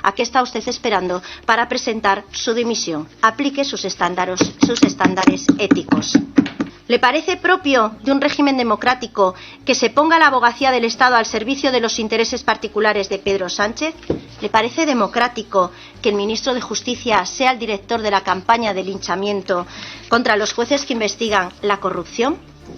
¿A qué está usted esperando para presentar su dimisión? Aplique sus estándares éticos. ¿Le parece propio de un régimen democrático que se ponga la abogacía del Estado al servicio de los intereses particulares de Pedro Sánchez? ¿Le parece democrático que el ministro de Justicia sea el director de la campaña de linchamiento contra los jueces que investigan la corrupción?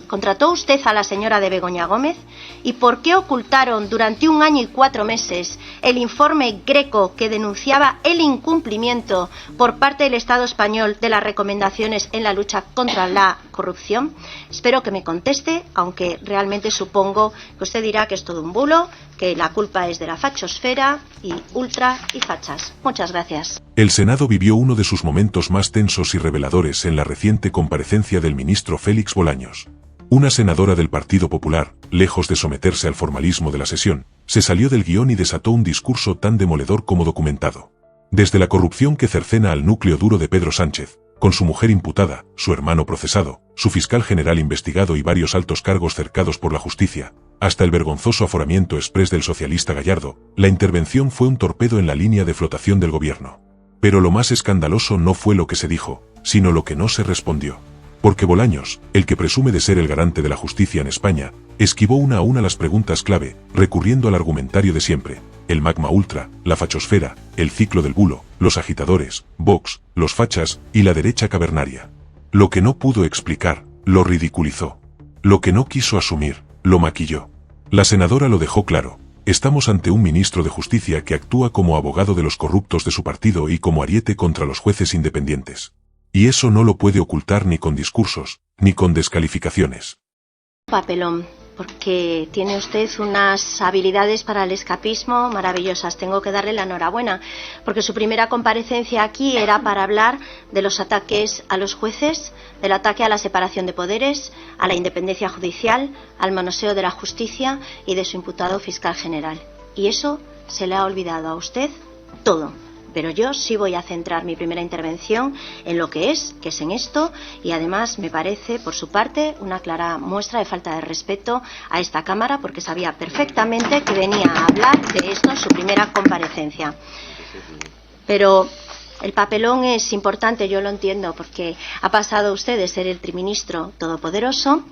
¿Contrató usted a la señora de Begoña Gómez? ¿Y por qué ocultaron durante 1 año y 4 meses el informe Greco que denunciaba el incumplimiento por parte del Estado español de las recomendaciones en la lucha contra la corrupción? Espero que me conteste, aunque realmente supongo que usted dirá que es todo un bulo, que la culpa es de la fachosfera y ultra y fachas. Muchas gracias. El Senado vivió uno de sus momentos más tensos y reveladores en la reciente comparecencia del ministro Félix Bolaños. Una senadora del Partido Popular, lejos de someterse al formalismo de la sesión, se salió del guión y desató un discurso tan demoledor como documentado. Desde la corrupción que cercena al núcleo duro de Pedro Sánchez, con su mujer imputada, su hermano procesado, su fiscal general investigado y varios altos cargos cercados por la justicia, hasta el vergonzoso aforamiento exprés del socialista Gallardo, la intervención fue un torpedo en la línea de flotación del gobierno. Pero lo más escandaloso no fue lo que se dijo, sino lo que no se respondió. Porque Bolaños, el que presume de ser el garante de la justicia en España, esquivó una a una las preguntas clave, recurriendo al argumentario de siempre: el magma ultra, la fachosfera, el ciclo del bulo, los agitadores, Vox, los fachas y la derecha cavernaria. Lo que no pudo explicar, lo ridiculizó. Lo que no quiso asumir, lo maquilló. La senadora lo dejó claro: estamos ante un ministro de Justicia que actúa como abogado de los corruptos de su partido y como ariete contra los jueces independientes. Y eso no lo puede ocultar ni con discursos, ni con descalificaciones. Papelón, porque tiene usted unas habilidades para el escapismo maravillosas. Tengo que darle la enhorabuena, porque su primera comparecencia aquí era para hablar de los ataques a los jueces, del ataque a la separación de poderes, a la independencia judicial, al manoseo de la justicia y de su imputado fiscal general. Y eso se le ha olvidado a usted todo. Pero yo sí voy a centrar mi primera intervención en lo que es en esto, y además me parece, por su parte, una clara muestra de falta de respeto a esta Cámara, porque sabía perfectamente que venía a hablar de esto en su primera comparecencia. Pero el papelón es importante, yo lo entiendo, porque ha pasado usted de ser el triministro todopoderoso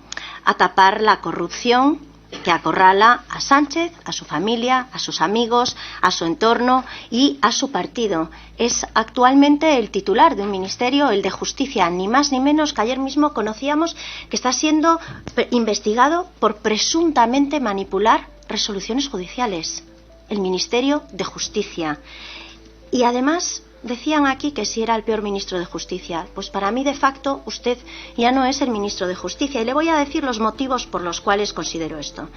a tapar la corrupción que acorrala a Sánchez, a su familia, a sus amigos, a su entorno y a su partido. Es actualmente el titular de un ministerio, el de Justicia, ni más ni menos, que ayer mismo conocíamos que está siendo investigado por presuntamente manipular resoluciones judiciales. El Ministerio de Justicia. Y además decían aquí que si era el peor ministro de Justicia. Pues para mí, de facto, usted ya no es el ministro de Justicia. Y le voy a decir los motivos por los cuales considero esto.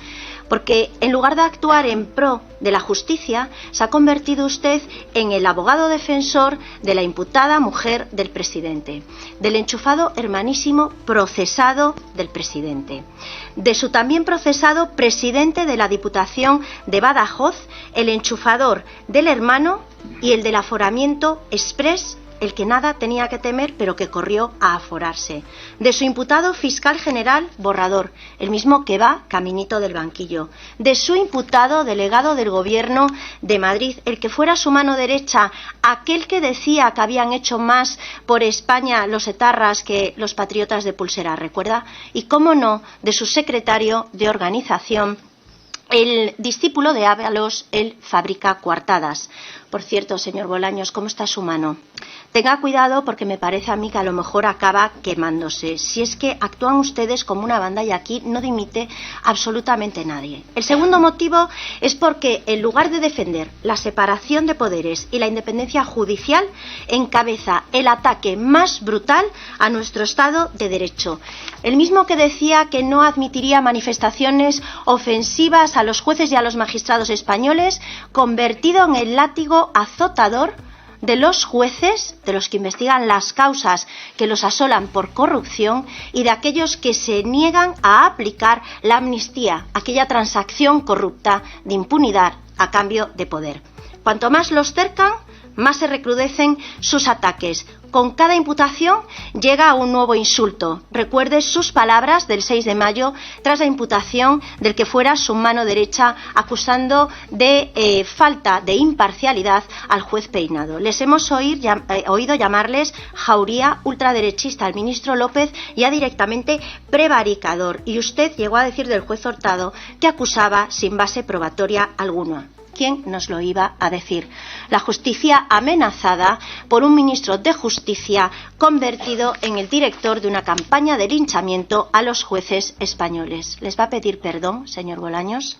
Porque en lugar de actuar en pro de la justicia, se ha convertido usted en el abogado defensor de la imputada mujer del presidente, del enchufado hermanísimo procesado del presidente, de su también procesado presidente de la Diputación de Badajoz, el enchufador del hermano y el del aforamiento exprés, el que nada tenía que temer pero que corrió a aforarse, de su imputado fiscal general Borrador, el mismo que va caminito del banquillo, de su imputado delegado del Gobierno de Madrid, el que fuera su mano derecha, aquel que decía que habían hecho más por España los etarras que los patriotas de pulsera, ¿recuerda? Y cómo no, de su secretario de organización, el discípulo de Ábalos, el Fabrica Coartadas. Por cierto, señor Bolaños, ¿cómo está su mano? Tenga cuidado, porque me parece a mí que a lo mejor acaba quemándose. Si es que actúan ustedes como una banda y aquí no dimite absolutamente nadie. El segundo motivo es porque, en lugar de defender la separación de poderes y la independencia judicial, encabeza el ataque más brutal a nuestro Estado de Derecho. El mismo que decía que no admitiría manifestaciones ofensivas a los jueces y a los magistrados españoles, convertido en el látigo azotador de los jueces, de los que investigan las causas que los asolan por corrupción y de aquellos que se niegan a aplicar la amnistía, aquella transacción corrupta de impunidad a cambio de poder. Cuanto más los cercan, más se recrudecen sus ataques. Con cada imputación llega un nuevo insulto. Recuerde sus palabras del 6 de mayo tras la imputación del que fuera su mano derecha acusando de falta de imparcialidad al juez Peinado. Les hemos oído llamarles jauría ultraderechista al ministro López, ya directamente prevaricador. Y usted llegó a decir del juez Hurtado que acusaba sin base probatoria alguna. ¿Quién nos lo iba a decir? La justicia amenazada por un ministro de Justicia convertido en el director de una campaña de linchamiento a los jueces españoles. ¿Les va a pedir perdón, señor Bolaños?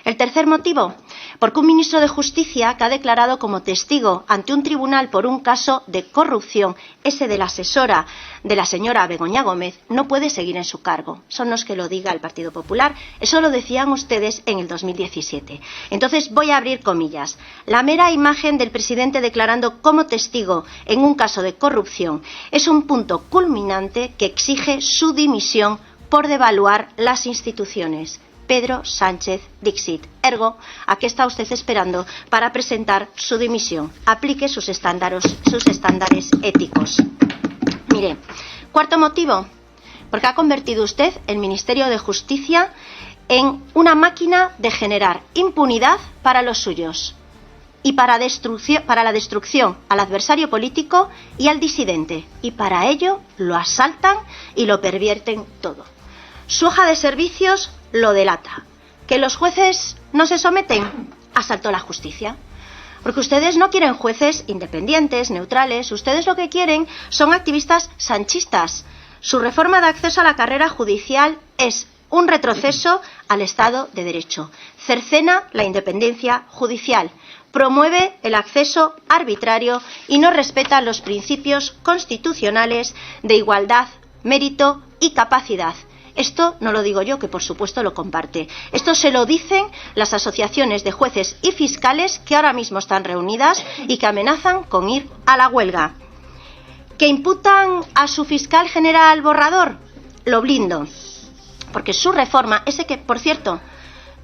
El tercer motivo, porque un ministro de Justicia que ha declarado como testigo ante un tribunal por un caso de corrupción, ese de la asesora de la señora Begoña Gómez, no puede seguir en su cargo. Eso no es que lo diga el Partido Popular, eso lo decían ustedes en el 2017. Entonces voy a abrir comillas. La mera imagen del presidente declarando como testigo en un caso de corrupción es un punto culminante que exige su dimisión por devaluar las instituciones. Pedro Sánchez Dixit. Ergo, ¿a qué está usted esperando para presentar su dimisión? Aplique sus estándares éticos. Mire, cuarto motivo, porque ha convertido usted el Ministerio de Justicia en una máquina de generar impunidad para los suyos y para la destrucción al adversario político y al disidente. Y para ello lo asaltan y lo pervierten todo. Su hoja de servicios lo delata. ¿Que los jueces no se someten? Asaltó la justicia. Porque ustedes no quieren jueces independientes, neutrales. Ustedes lo que quieren son activistas sanchistas. Su reforma de acceso a la carrera judicial es un retroceso al Estado de Derecho. Cercena la independencia judicial. Promueve el acceso arbitrario y no respeta los principios constitucionales de igualdad, mérito y capacidad. Esto no lo digo yo, que por supuesto lo comparte. Esto se lo dicen las asociaciones de jueces y fiscales que ahora mismo están reunidas y que amenazan con ir a la huelga. ¿Que imputan a su fiscal general borrador? Lo blindo. Porque su reforma, ese que, por cierto,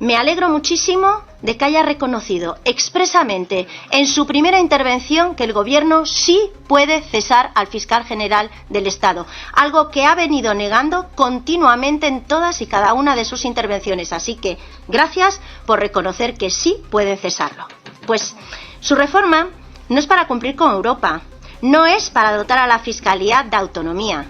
me alegro muchísimo de que haya reconocido expresamente en su primera intervención que el Gobierno sí puede cesar al fiscal general del Estado, algo que ha venido negando continuamente en todas y cada una de sus intervenciones. Así que gracias por reconocer que sí pueden cesarlo. Pues su reforma no es para cumplir con Europa, no es para dotar a la Fiscalía de autonomía,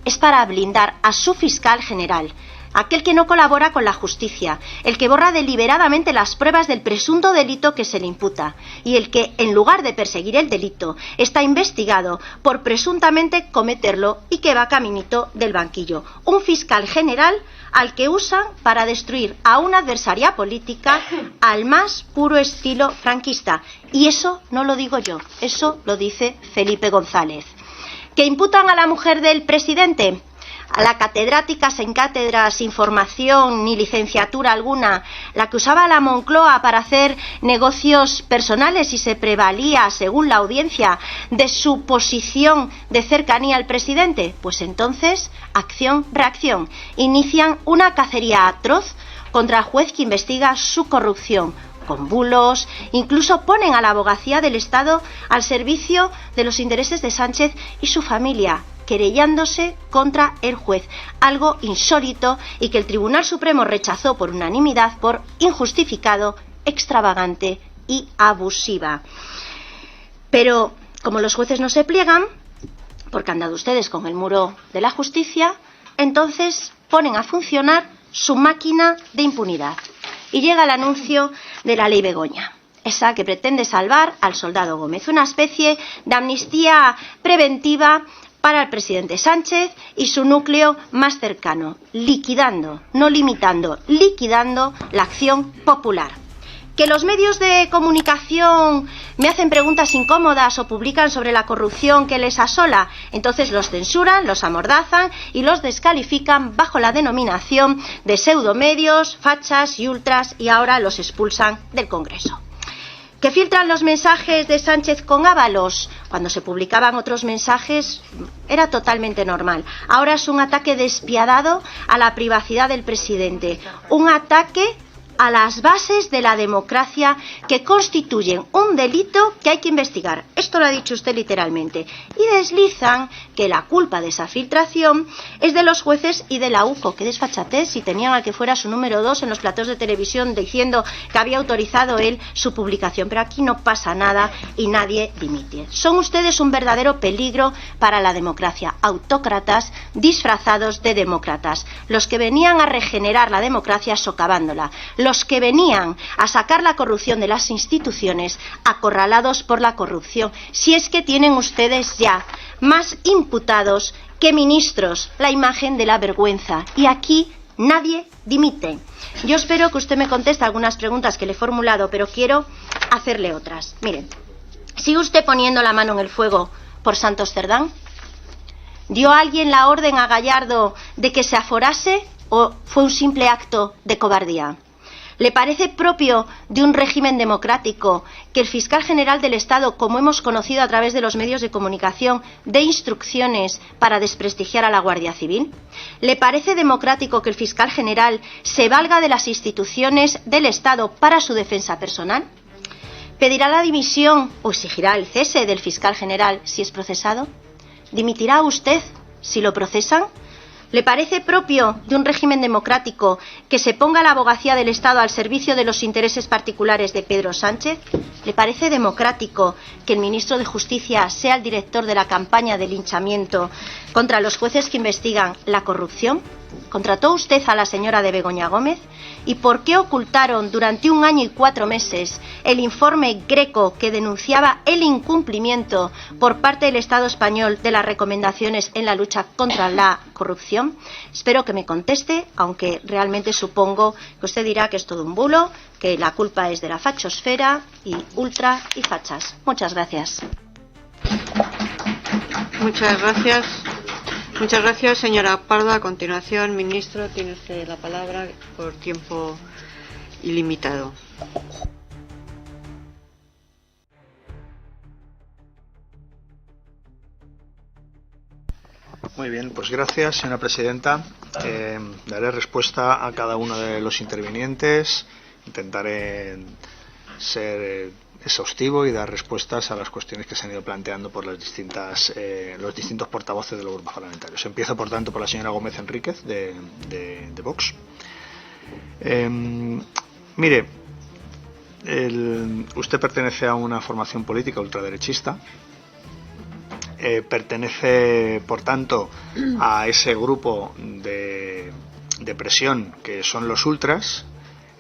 es para blindar a su fiscal general, aquel que no colabora con la justicia, el que borra deliberadamente las pruebas del presunto delito que se le imputa y el que, en lugar de perseguir el delito, está investigado por presuntamente cometerlo y que va caminito del banquillo. Un fiscal general al que usan para destruir a una adversaria política al más puro estilo franquista. Y eso no lo digo yo, eso lo dice Felipe González. ¿Que imputan a la mujer del presidente? A la catedrática sin cátedra, sin formación ni licenciatura alguna, la que usaba la Moncloa para hacer negocios personales y se prevalía, según la audiencia, de su posición de cercanía al presidente, pues entonces, acción-reacción, inician una cacería atroz contra el juez que investiga su corrupción, con bulos, incluso ponen a la abogacía del Estado al servicio de los intereses de Sánchez y su familia, querellándose contra el juez, algo insólito y que el Tribunal Supremo rechazó por unanimidad por injustificado, extravagante y abusiva. Pero como los jueces no se pliegan, porque han dado ustedes con el muro de la justicia, entonces ponen a funcionar su máquina de impunidad. Y llega el anuncio de la ley Begoña, esa que pretende salvar al soldado Gómez, una especie de amnistía preventiva para el presidente Sánchez y su núcleo más cercano, liquidando, no limitando, liquidando la acción popular. ¿Que los medios de comunicación me hacen preguntas incómodas o publican sobre la corrupción que les asola? Entonces los censuran, los amordazan y los descalifican bajo la denominación de pseudomedios, fachas y ultras, y ahora los expulsan del Congreso. ¿Que filtran los mensajes de Sánchez con Ábalos? Cuando se publicaban otros mensajes era totalmente normal. Ahora es un ataque despiadado a la privacidad del presidente. Un ataque a las bases de la democracia, que constituyen un delito que hay que investigar. Esto lo ha dicho usted literalmente. Y deslizan que la culpa de esa filtración es de los jueces y de la UCO. Qué desfachatez si tenían al que fuera su número 2 en los platos de televisión diciendo que había autorizado él su publicación. Pero aquí no pasa nada y nadie dimite. Son ustedes un verdadero peligro para la democracia. Autócratas disfrazados de demócratas. Los que venían a regenerar la democracia socavándola. Los que venían a sacar la corrupción de las instituciones, acorralados por la corrupción. Si es que tienen ustedes ya más imputados que ministros, la imagen de la vergüenza. Y aquí nadie dimite. Yo espero que usted me conteste algunas preguntas que le he formulado, pero quiero hacerle otras. Miren, ¿sigue usted poniendo la mano en el fuego por Santos Cerdán? ¿Dio alguien la orden a Gallardo de que se aforase o fue un simple acto de cobardía? ¿Le parece propio de un régimen democrático que el fiscal general del Estado, como hemos conocido a través de los medios de comunicación, dé instrucciones para desprestigiar a la Guardia Civil? ¿Le parece democrático que el fiscal general se valga de las instituciones del Estado para su defensa personal? ¿Pedirá la dimisión o exigirá el cese del fiscal general si es procesado? ¿Dimitirá usted si lo procesan? ¿Le parece propio de un régimen democrático que se ponga la abogacía del Estado al servicio de los intereses particulares de Pedro Sánchez? ¿Le parece democrático que el ministro de Justicia sea el director de la campaña de linchamiento contra los jueces que investigan la corrupción? ¿Contrató usted a la señora de Begoña Gómez? ¿Y por qué ocultaron durante 1 año y 4 meses el informe Greco que denunciaba el incumplimiento por parte del Estado español de las recomendaciones en la lucha contra la corrupción? Espero que me conteste, aunque realmente supongo que usted dirá que es todo un bulo, que la culpa es de la fachosfera y ultra y fachas. Muchas gracias. Muchas gracias. Muchas gracias, señora Pardo. A continuación, ministro, tiene usted la palabra por tiempo ilimitado. Muy bien, pues gracias, señora presidenta. Daré respuesta a cada uno de los intervinientes. Intentaré ser exhaustivo y dar respuestas a las cuestiones que se han ido planteando por los distintos portavoces de los grupos parlamentarios. Empiezo, por tanto, por la señora Gómez Enríquez, de Vox. Mire, usted pertenece a una formación política ultraderechista. Pertenece, por tanto, a ese grupo de presión que son los ultras.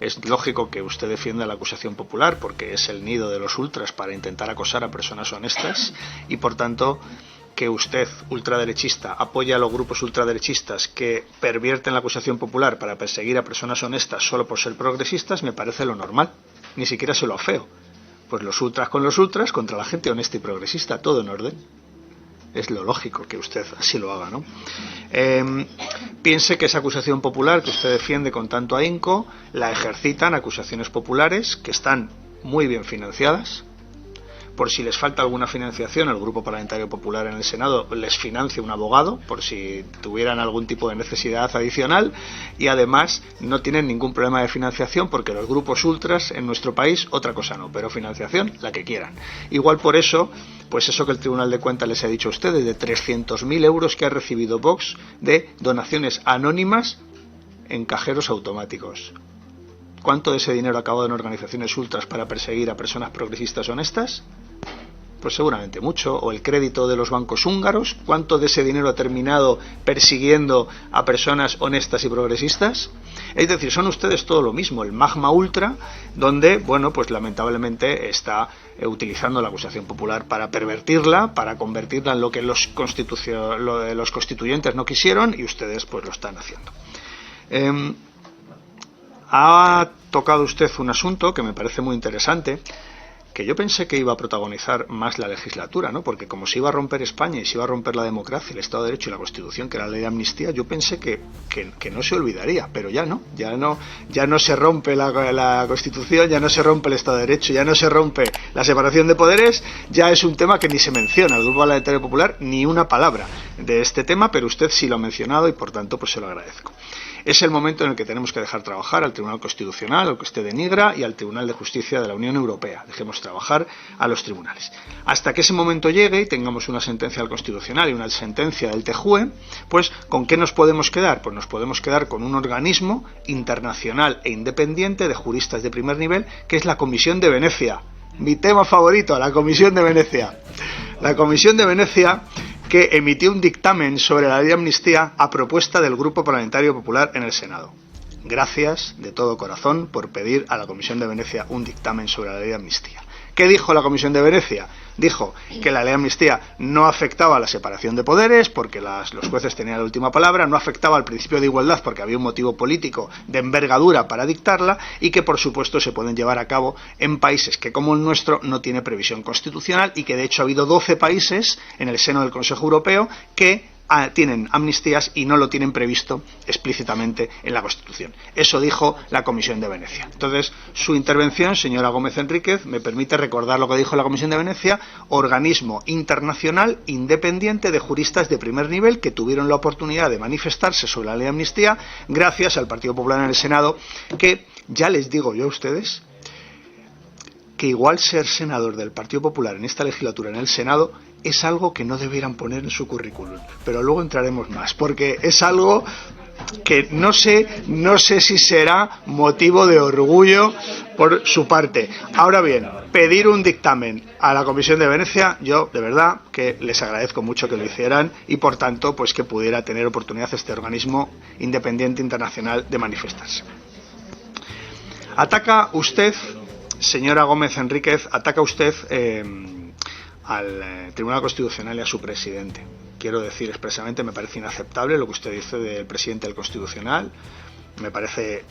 Es lógico que usted defienda la acusación popular porque es el nido de los ultras para intentar acosar a personas honestas y, por tanto, que usted, ultraderechista, apoya a los grupos ultraderechistas que pervierten la acusación popular para perseguir a personas honestas solo por ser progresistas, me parece lo normal. Ni siquiera se lo afeo. Pues los ultras con los ultras contra la gente honesta y progresista, todo en orden. Es lo lógico que usted así lo haga, ¿no? Piense que esa acusación popular que usted defiende con tanto ahínco la ejercitan acusaciones populares que están muy bien financiadas. Por si les falta alguna financiación, el Grupo Parlamentario Popular en el Senado les financia un abogado, por si tuvieran algún tipo de necesidad adicional, y además no tienen ningún problema de financiación porque los grupos ultras en nuestro país, otra cosa no, pero financiación la que quieran. Igual por eso, pues eso que el Tribunal de Cuentas les ha dicho a ustedes, de 300.000 euros que ha recibido Vox de donaciones anónimas en cajeros automáticos. ¿Cuánto de ese dinero ha acabado en organizaciones ultras para perseguir a personas progresistas honestas? Pues seguramente mucho. O el crédito de los bancos húngaros, ¿cuánto de ese dinero ha terminado persiguiendo a personas honestas y progresistas? Es decir, son ustedes todo lo mismo, el magma ultra, donde, bueno, pues lamentablemente está utilizando la acusación popular para pervertirla, para convertirla en lo que los constituyentes no quisieron, y ustedes pues lo están haciendo. Ha tocado usted un asunto que me parece muy interesante, que yo pensé que iba a protagonizar más la legislatura, ¿no? Porque como se iba a romper España y se iba a romper la democracia, el Estado de Derecho y la Constitución, que era la ley de amnistía, yo pensé que no se olvidaría, pero ya no se rompe la Constitución, ya no se rompe el Estado de Derecho, ya no se rompe la separación de poderes, ya es un tema que ni se menciona, el Grupo Parlamentario Popular ni una palabra de este tema, pero usted sí lo ha mencionado y por tanto pues se lo agradezco. Es el momento en el que tenemos que dejar trabajar al Tribunal Constitucional, al que usted denigra, y al Tribunal de Justicia de la Unión Europea. Dejemos trabajar a los tribunales. Hasta que ese momento llegue y tengamos una sentencia del Constitucional y una sentencia del TJUE, pues ¿con qué nos podemos quedar? Pues nos podemos quedar con un organismo internacional e independiente de juristas de primer nivel, que es la Comisión de Venecia. Mi tema favorito, la Comisión de Venecia. La Comisión de Venecia, que emitió un dictamen sobre la ley de amnistía a propuesta del Grupo Parlamentario Popular en el Senado. Gracias de todo corazón por pedir a la Comisión de Venecia un dictamen sobre la ley de amnistía. ¿Qué dijo la Comisión de Venecia? Dijo que la ley de amnistía no afectaba a la separación de poderes porque los jueces tenían la última palabra, no afectaba al principio de igualdad porque había un motivo político de envergadura para dictarla y que por supuesto se pueden llevar a cabo en países que como el nuestro no tiene previsión constitucional y que de hecho ha habido 12 países en el seno del Consejo Europeo que tienen amnistías y no lo tienen previsto explícitamente en la Constitución. Eso dijo la Comisión de Venecia. Entonces, su intervención, señora Gómez Enríquez, me permite recordar lo que dijo la Comisión de Venecia, organismo internacional independiente de juristas de primer nivel que tuvieron la oportunidad de manifestarse sobre la ley de amnistía gracias al Partido Popular en el Senado, que ya les digo yo a ustedes que igual ser senador del Partido Popular en esta legislatura en el Senado es algo que no debieran poner en su currículum, pero luego entraremos más, porque es algo que no sé si será motivo de orgullo por su parte. Ahora bien, pedir un dictamen a la Comisión de Venecia, yo de verdad que les agradezco mucho que lo hicieran y por tanto pues que pudiera tener oportunidad este organismo independiente internacional de manifestarse. Ataca usted, señora Gómez Enríquez, ataca usted al Tribunal Constitucional y a su presidente. Quiero decir expresamente, me parece inaceptable lo que usted dice del presidente del Constitucional, me parece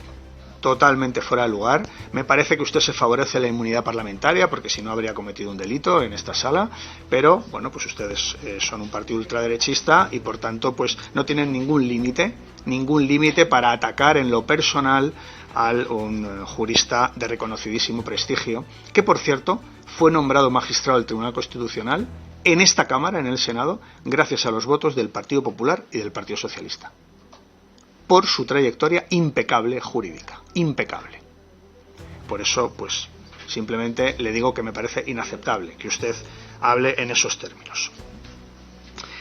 totalmente fuera de lugar, me parece que usted se favorece la inmunidad parlamentaria porque si no habría cometido un delito en esta sala, pero bueno, pues ustedes son un partido ultraderechista y por tanto pues no tienen ningún límite para atacar en lo personal a un jurista de reconocidísimo prestigio, que por cierto fue nombrado magistrado del Tribunal Constitucional en esta Cámara, en el Senado, gracias a los votos del Partido Popular y del Partido Socialista, por su trayectoria impecable jurídica, impecable. Por eso, pues, simplemente le digo que me parece inaceptable que usted hable en esos términos.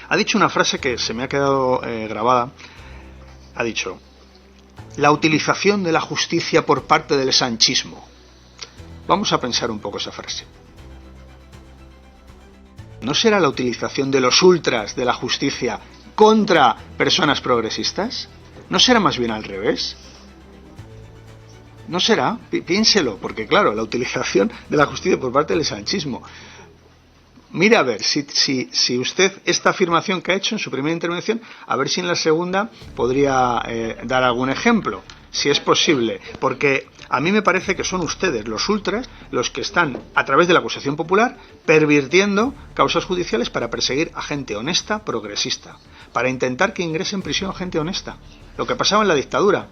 Ha dicho una frase que se me ha quedado grabada, ha dicho: la utilización de la justicia por parte del sanchismo. Vamos a pensar un poco esa frase. ¿No será la utilización de los ultras de la justicia contra personas progresistas? ¿No será más bien al revés? ¿No será? Piénselo, porque claro, la utilización de la justicia por parte del sanchismo. Mire a ver si usted esta afirmación que ha hecho en su primera intervención, a ver si en la segunda podría dar algún ejemplo, si es posible, porque a mí me parece que son ustedes, los ultras, los que están, a través de la acusación popular, pervirtiendo causas judiciales para perseguir a gente honesta, progresista, para intentar que ingrese en prisión gente honesta. Lo que pasaba en la dictadura.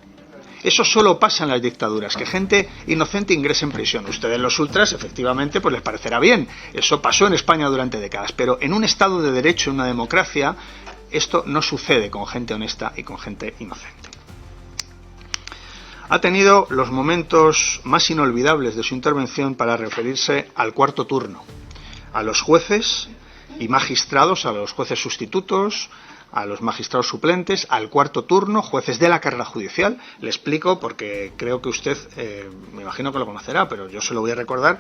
Eso solo pasa en las dictaduras, que gente inocente ingrese en prisión. Ustedes los ultras, efectivamente, pues les parecerá bien. Eso pasó en España durante décadas, pero en un Estado de Derecho, en una democracia, esto no sucede con gente honesta y con gente inocente. Ha tenido los momentos más inolvidables de su intervención para referirse al cuarto turno, a los jueces y magistrados, a los jueces sustitutos, a los magistrados suplentes, al cuarto turno, jueces de la carrera judicial. Le explico porque creo que usted, me imagino que lo conocerá, pero yo se lo voy a recordar.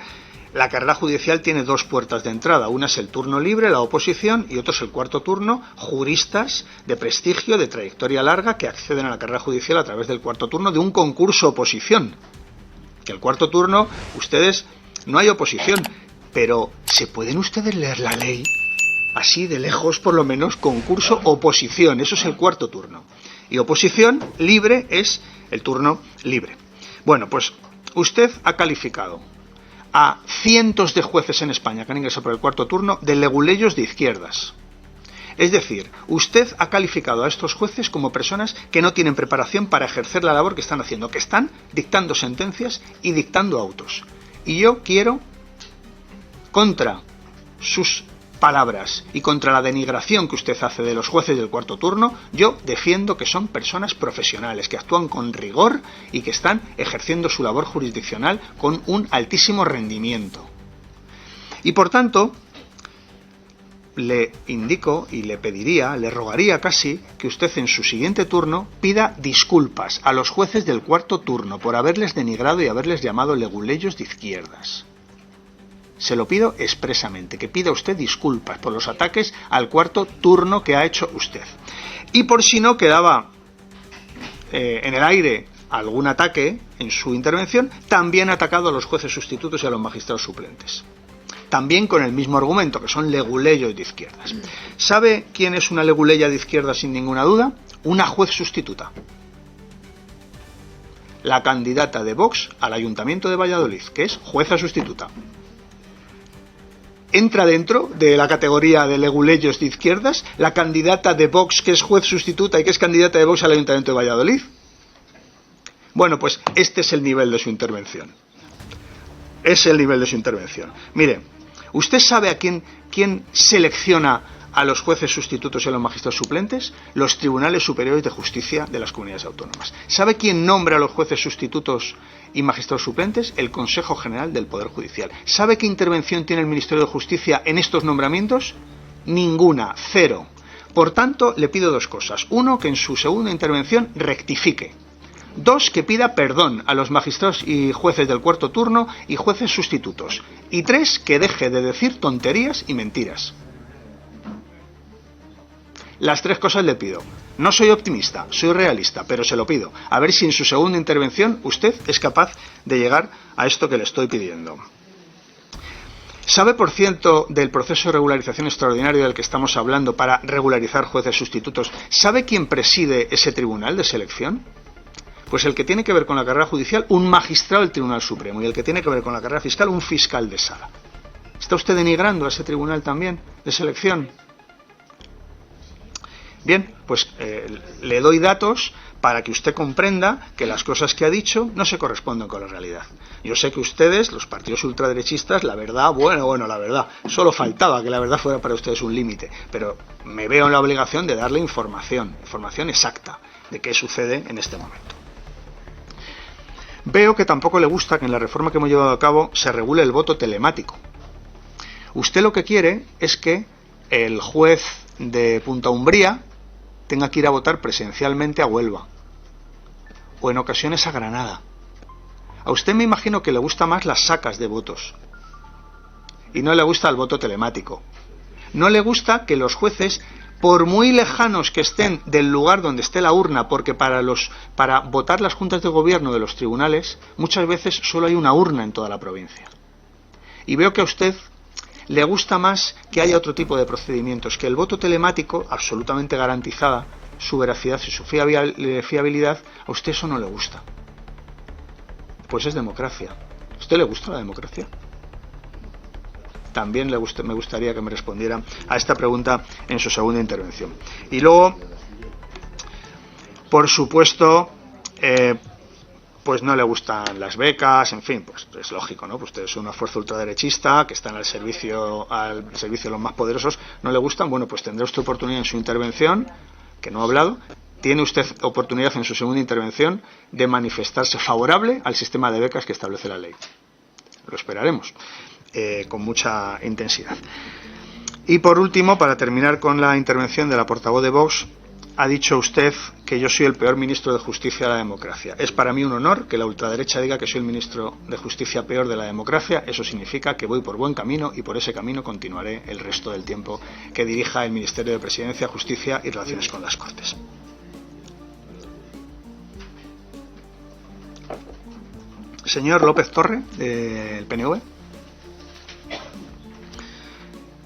La carrera judicial tiene dos puertas de entrada. Una es el turno libre, la oposición, y otro es el cuarto turno, juristas de prestigio, de trayectoria larga, que acceden a la carrera judicial a través del cuarto turno de un concurso oposición. Que el cuarto turno, ustedes, no hay oposición, pero ¿se pueden ustedes leer la ley? Así de lejos, por lo menos, concurso oposición, eso es el cuarto turno. Y oposición libre es el turno libre. Bueno, pues usted ha calificado a cientos de jueces en España que han ingresado por el cuarto turno de leguleyos de izquierdas. Es decir, usted ha calificado a estos jueces como personas que no tienen preparación para ejercer la labor que están haciendo, que están dictando sentencias y dictando autos. Y yo quiero, contra sus palabras y contra la denigración que usted hace de los jueces del cuarto turno, yo defiendo que son personas profesionales, que actúan con rigor y que están ejerciendo su labor jurisdiccional con un altísimo rendimiento. Y por tanto, le indico y le pediría, le rogaría casi, que usted en su siguiente turno pida disculpas a los jueces del cuarto turno por haberles denigrado y haberles llamado leguleyos de izquierdas. Se lo pido expresamente, que pida usted disculpas por los ataques al cuarto turno que ha hecho usted. Y por si no quedaba en el aire algún ataque en su intervención, también ha atacado a los jueces sustitutos y a los magistrados suplentes. También con el mismo argumento, que son leguleyos de izquierdas. ¿Sabe quién es una leguleya de izquierdas sin ninguna duda? Una juez sustituta. La candidata de Vox al Ayuntamiento de Valladolid, que es jueza sustituta. Entra dentro de la categoría de leguleyos de izquierdas la candidata de Vox, que es juez sustituta y que es candidata de Vox al Ayuntamiento de Valladolid. Bueno, pues este es el nivel de su intervención. Es el nivel de su intervención. Mire, ¿usted sabe a quién selecciona a los jueces sustitutos y a los magistrados suplentes? Los tribunales superiores de justicia de las comunidades autónomas. ¿Sabe quién nombra a los jueces sustitutos y magistrados suplentes? El Consejo General del Poder Judicial. ¿Sabe qué intervención tiene el Ministerio de Justicia en estos nombramientos? Ninguna, cero. Por tanto, le pido dos cosas. Uno, que en su segunda intervención rectifique. Dos, que pida perdón a los magistrados y jueces del cuarto turno y jueces sustitutos. Y tres, que deje de decir tonterías y mentiras. Las tres cosas le pido. No soy optimista, soy realista, pero se lo pido. A ver si en su segunda intervención usted es capaz de llegar a esto que le estoy pidiendo. ¿Sabe, por ciento, del proceso de regularización extraordinario del que estamos hablando para regularizar jueces sustitutos? ¿Sabe quién preside ese tribunal de selección? Pues el que tiene que ver con la carrera judicial, un magistrado del Tribunal Supremo, y el que tiene que ver con la carrera fiscal, un fiscal de sala. ¿Está usted denigrando a ese tribunal también de selección? Bien, pues le doy datos para que usted comprenda que las cosas que ha dicho no se corresponden con la realidad. Yo sé que ustedes, los partidos ultraderechistas, la verdad, la verdad, solo faltaba que la verdad fuera para ustedes un límite, pero me veo en la obligación de darle información exacta de qué sucede en este momento. Veo que tampoco le gusta que en la reforma que hemos llevado a cabo se regule el voto telemático. Usted lo que quiere es que el juez de Punta Umbría tenga que ir a votar presencialmente a Huelva o en ocasiones a Granada. A usted me imagino que le gusta más las sacas de votos y no le gusta el voto telemático. No le gusta que los jueces, por muy lejanos que estén del lugar donde esté la urna, porque para votar las juntas de gobierno de los tribunales muchas veces solo hay una urna en toda la provincia. Y veo que a usted le gusta más que haya otro tipo de procedimientos, que el voto telemático, absolutamente garantizada su veracidad y su fiabilidad, a usted eso no le gusta. Pues es democracia. ¿A usted le gusta la democracia? También me gustaría que me respondiera a esta pregunta en su segunda intervención. Y luego, por supuesto, pues no le gustan las becas, en fin, pues es lógico, ¿no? Pues usted es una fuerza ultraderechista que están al servicio de los más poderosos, no le gustan, bueno, pues tendrá usted oportunidad en su intervención, que no ha hablado, tiene usted oportunidad en su segunda intervención de manifestarse favorable al sistema de becas que establece la ley. Lo esperaremos con mucha intensidad. Y por último, para terminar con la intervención de la portavoz de Vox, ha dicho usted que yo soy el peor ministro de Justicia de la democracia. Es para mí un honor que la ultraderecha diga que soy el ministro de Justicia peor de la democracia. Eso significa que voy por buen camino y por ese camino continuaré el resto del tiempo que dirija el Ministerio de Presidencia, Justicia y Relaciones con las Cortes. Señor López Torre, del PNV.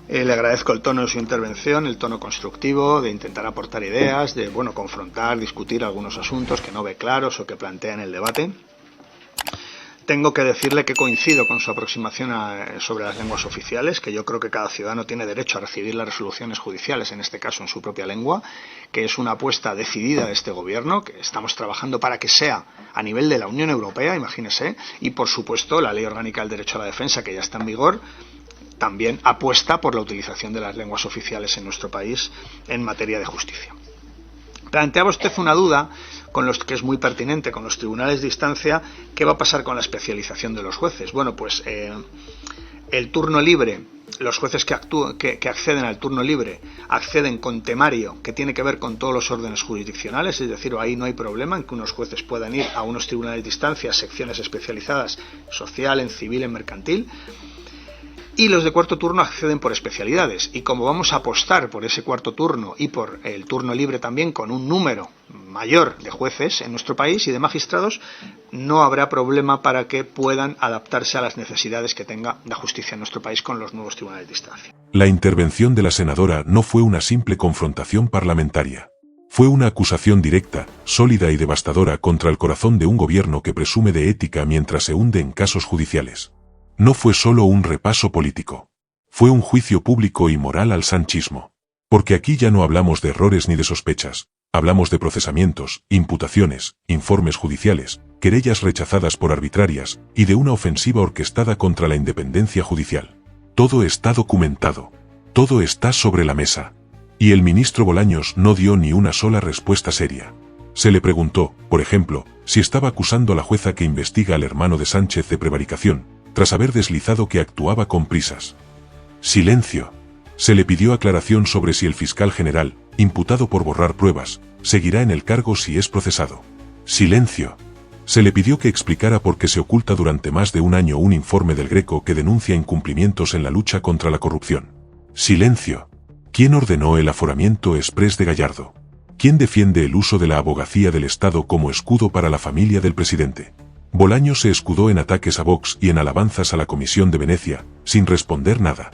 Le agradezco el tono de su intervención, el tono constructivo, de intentar aportar ideas, de confrontar, discutir algunos asuntos que no ve claros o que plantea en el debate. Tengo que decirle que coincido con su aproximación sobre las lenguas oficiales, que yo creo que cada ciudadano tiene derecho a recibir las resoluciones judiciales, en este caso en su propia lengua, que es una apuesta decidida de este gobierno, que estamos trabajando para que sea a nivel de la Unión Europea, imagínese, y por supuesto la Ley Orgánica del Derecho a la Defensa, que ya está en vigor, también apuesta por la utilización de las lenguas oficiales en nuestro país en materia de justicia. Planteaba usted una duda que es muy pertinente con los tribunales de instancia. ¿Qué va a pasar con la especialización de los jueces? Bueno, pues el turno libre, los jueces que acceden al turno libre acceden con temario que tiene que ver con todos los órdenes jurisdiccionales, es decir, ahí no hay problema en que unos jueces puedan ir a unos tribunales de instancia, secciones especializadas, social, en civil, en mercantil. Y los de cuarto turno acceden por especialidades. Y como vamos a apostar por ese cuarto turno y por el turno libre también con un número mayor de jueces en nuestro país y de magistrados, no habrá problema para que puedan adaptarse a las necesidades que tenga la justicia en nuestro país con los nuevos tribunales de instancia. La intervención de la senadora no fue una simple confrontación parlamentaria. Fue una acusación directa, sólida y devastadora contra el corazón de un gobierno que presume de ética mientras se hunde en casos judiciales. No fue solo un repaso político. Fue un juicio público y moral al sanchismo. Porque aquí ya no hablamos de errores ni de sospechas, hablamos de procesamientos, imputaciones, informes judiciales, querellas rechazadas por arbitrarias, y de una ofensiva orquestada contra la independencia judicial. Todo está documentado. Todo está sobre la mesa. Y el ministro Bolaños no dio ni una sola respuesta seria. Se le preguntó, por ejemplo, si estaba acusando a la jueza que investiga al hermano de Sánchez de prevaricación, tras haber deslizado que actuaba con prisas. Silencio. Se le pidió aclaración sobre si el fiscal general, imputado por borrar pruebas, seguirá en el cargo si es procesado. Silencio. Se le pidió que explicara por qué se oculta durante más de un año un informe del Greco que denuncia incumplimientos en la lucha contra la corrupción. Silencio. ¿Quién ordenó el aforamiento exprés de Gallardo? ¿Quién defiende el uso de la abogacía del Estado como escudo para la familia del presidente? Bolaños se escudó en ataques a Vox y en alabanzas a la Comisión de Venecia, sin responder nada.